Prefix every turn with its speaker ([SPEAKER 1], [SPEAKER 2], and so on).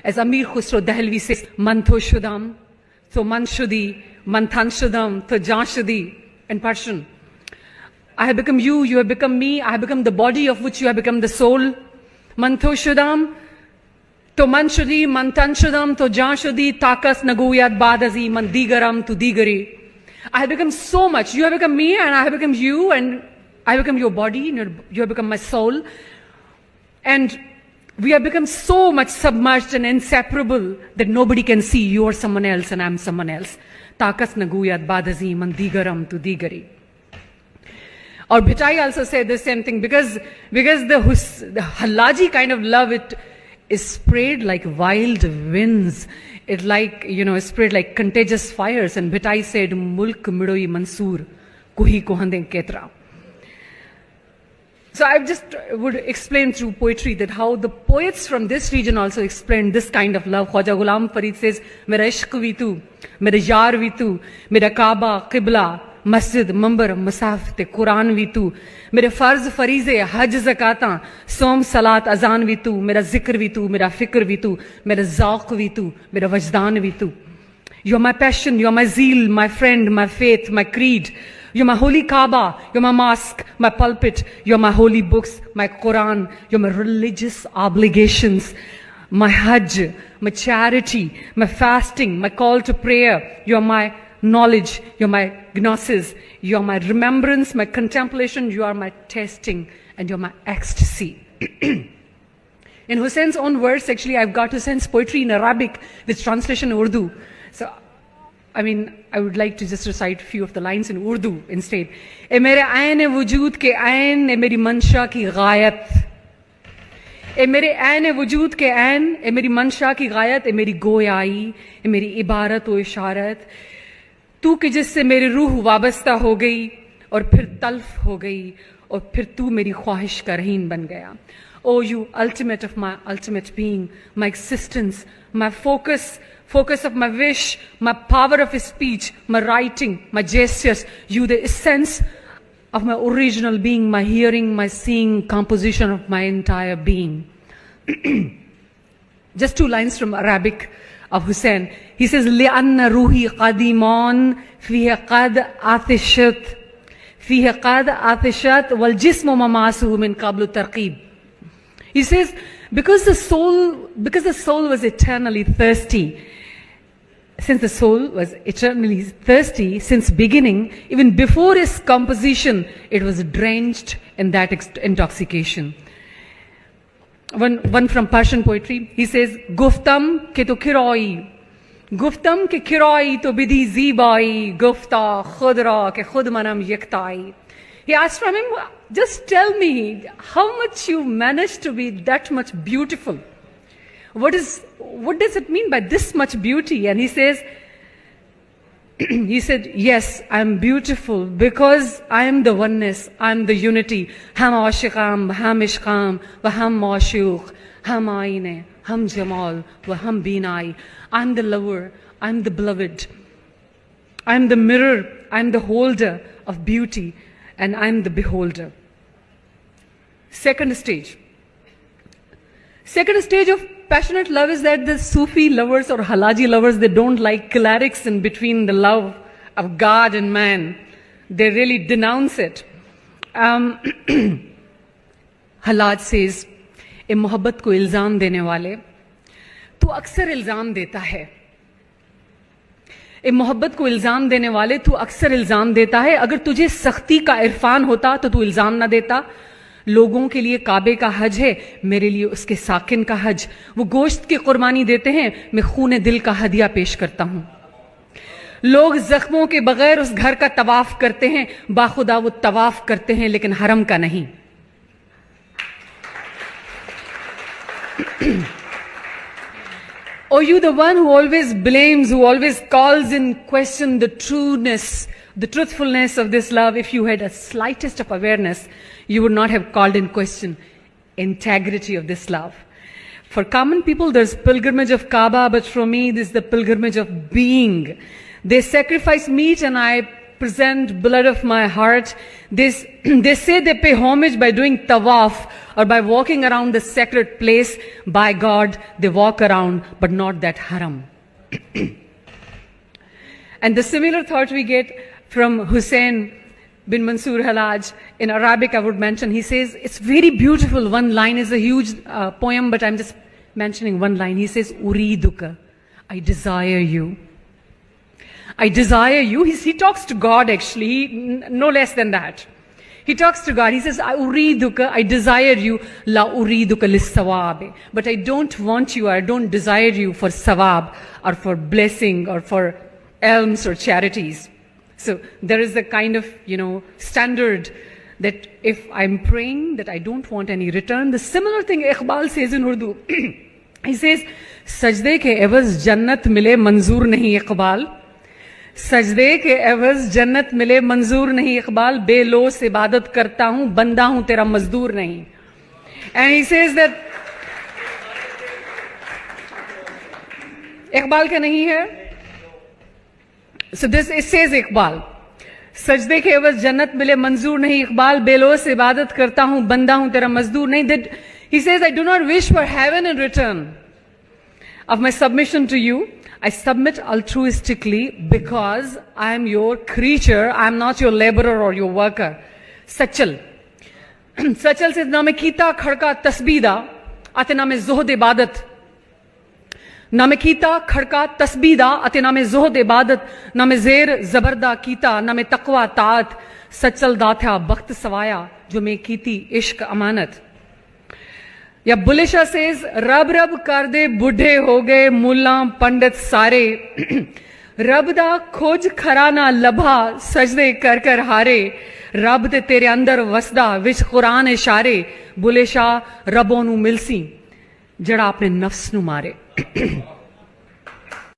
[SPEAKER 1] As Amir Khusro Dehlvi says, Mantho Shudam, to Manshudi, Manthan Shudam, to Janshudi, in Persian. I have become you, you have become me, I have become the body of which you have become the soul. Mantho Shudam, to Manshudi, Manthan Shudam, to Janshudi, Takas Naguyat Badazi, Mandigaram, to Digari. I have become so much. You have become me, and I have become you, and I have become your body, and you have become my soul. And we have become so much submerged and inseparable that nobody can see you are someone else and I'm someone else. Takas naguyat badazi mandigaram tu digari. Or Bhitai also said the same thing, because the Hallaji kind of love, it is sprayed like wild winds. It like, is spread like contagious fires. And Bhitai said, Mulk midoi Mansoor, kuhi kohande ketra. So I just would explain through poetry that how the poets from this region also explained this kind of love. Khwaja Ghulam Farid says, Mera ishq vi tu, mera yaar vi tu, mera Kaaba, Qibla, Masjid, Mambar, Musaf, te Quran vi tu, mere farz farize, Hajj zakata, Som, Salat, Azan vi tu, mera zikr vi tu, mera fikr vi tu, mera zauq vi tu, mera wajdan vi tu. You are my passion, you are my zeal, my friend, my faith, my creed. You're my holy Kaaba, you're my mosque, my pulpit, you're my holy books, my Quran, you're my religious obligations, my Hajj, my charity, my fasting, my call to prayer. You're my knowledge, you're my gnosis, you're my remembrance, my contemplation, you are my testing, and you're my ecstasy. In Hussein's own words, actually, I've got Hussein's poetry in Arabic with translation in Urdu. So, I would like to just recite a few of the lines in Urdu instead. E mere ayn wujud ke ayn, e meri mansha ki ghayat. E mere ayn wujud ke ayn, e meri mansha ki ghayat, e meri goyai, e meri ibarat o isharat. Tu ke jisse meri ruh wabasta ho gayi, aur phir talf ho gayi, aur phir tu meri khwahish ka rahin ban gaya. Oh, you ultimate of my ultimate being, my existence, my focus of my wish, my power of speech, my writing, my gestures, you the essence of my original being, my hearing, my seeing, composition of my entire being. Just 2 lines from Arabic of Hussein. He says, لِأَنَّ رُوحِي قَدِيمٌ فِيهَا قَدْ آتِشَتْ فِيهَا قَدْ آتِشَتْ وَالْجِسْمُ مَمَاسُهُ مِنْ قَبْلُ تَرْقِيب. He says, because the soul was eternally thirsty, since the soul was eternally thirsty since beginning, even before its composition, it was drenched in that intoxication. One from Persian poetry, he says, Guftam ke to kiroi, Guftam ke kiroi to bidi zibai, Gufta khudra ke khud manam yektai. He asked from him, just tell me how much you managed to be that much beautiful. What does it mean by this much beauty? And he says, he said, yes, I am beautiful because I am the oneness, I am the unity. Ham ashiqam, ham ishqam, wa ham mashuk, ham aine, ham jamal, wa ham binai. I am the lover, I am the beloved. I am the mirror, I am the holder of beauty, and I am the beholder. Second stage of passionate love is that the Sufi lovers or Hallaji lovers, they don't like clerics in between the love of God and man. They really denounce it. Hallaj says, "E mohabbat ko ilzam dene wale, tu aksar ilzam deta hai." ए मोहब्बत को इल्ज़ाम देने वाले तू अक्सर इल्ज़ाम देता है. अगर तुझे सख्ती का इरफान होता तो तू इल्ज़ाम ना देता. लोगों के लिए काबे का हज है, मेरे लिए उसके साकिन का हज. वो गोश्त की कुर्बानी देते हैं, मैं खून दिल का हदिया पेश करता हूं. लोग जख्मों के बगैर उस घर का तवाफ करते हैं, बाखुदा वो तवाफ करते हैं लेकिन हरम का नहीं. Or you the one who always blames, who always calls in question the trueness, the truthfulness of this love. If you had a slightest of awareness, you would not have called in question integrity of this love. For common people, there's pilgrimage of Kaaba, but for me, this is the pilgrimage of being. They sacrifice meat and I present blood of my heart. They say they pay homage by doing tawaf or by walking around the sacred place. By God, they walk around, but not that haram. And the similar thought we get from Hussein bin Mansoor Halaj. In Arabic, I would mention, he says, it's very beautiful. One line is a huge poem, but I'm just mentioning one line. He says, Uriduka, I desire you. I desire you. He talks to God, actually, no less than that. He talks to God. He says, Uriduka, I desire you. La uriduka lis-sawab. But I don't want you, I don't desire you for sawab or for blessing or for alms or charities. So there is a kind of, standard that if I'm praying that I don't want any return. The similar thing Iqbal says in Urdu. He says, Sajde ke evaz jannat mile manzoor nahi Iqbal. Sajde ke evaz jannat mile manzoor nahi Iqbal. Belos ibadat karta hoon, banda hoon, tera mazdoor nahi. And he says that Iqbal ka nahi hai. So this, it says Iqbal. Sajde ke evaz jannat mile manzoor nahi Iqbal. Belos ibadat karta hoon, banda hoon, tera mazdoor nahi. That he says, I do not wish for heaven in return of my submission to you. I submit altruistically because I am your creature. I am not your laborer or your worker. Sachal. Sachal says, na me kita khadka tasbida, ate na me zuhd ibadat. Na me kita khadka tasbida, ate na me zuhd ibadat. Na me zer zabarda kita, na me taqwa taat. Sachal datha bakht sawaya, jo me kiti ishq amanat. या बुलेशा says रब रब कर दे बुढ़े हो गए मुल्ला पंडित सारे रब दा खोज खरा ना लभा सजदे कर कर हारे रब ते तेरे अंदर वसदा विच कुरान इशारे बुलेशा रबों नू मिलसी जड़ा अपने नफ्स नू मारे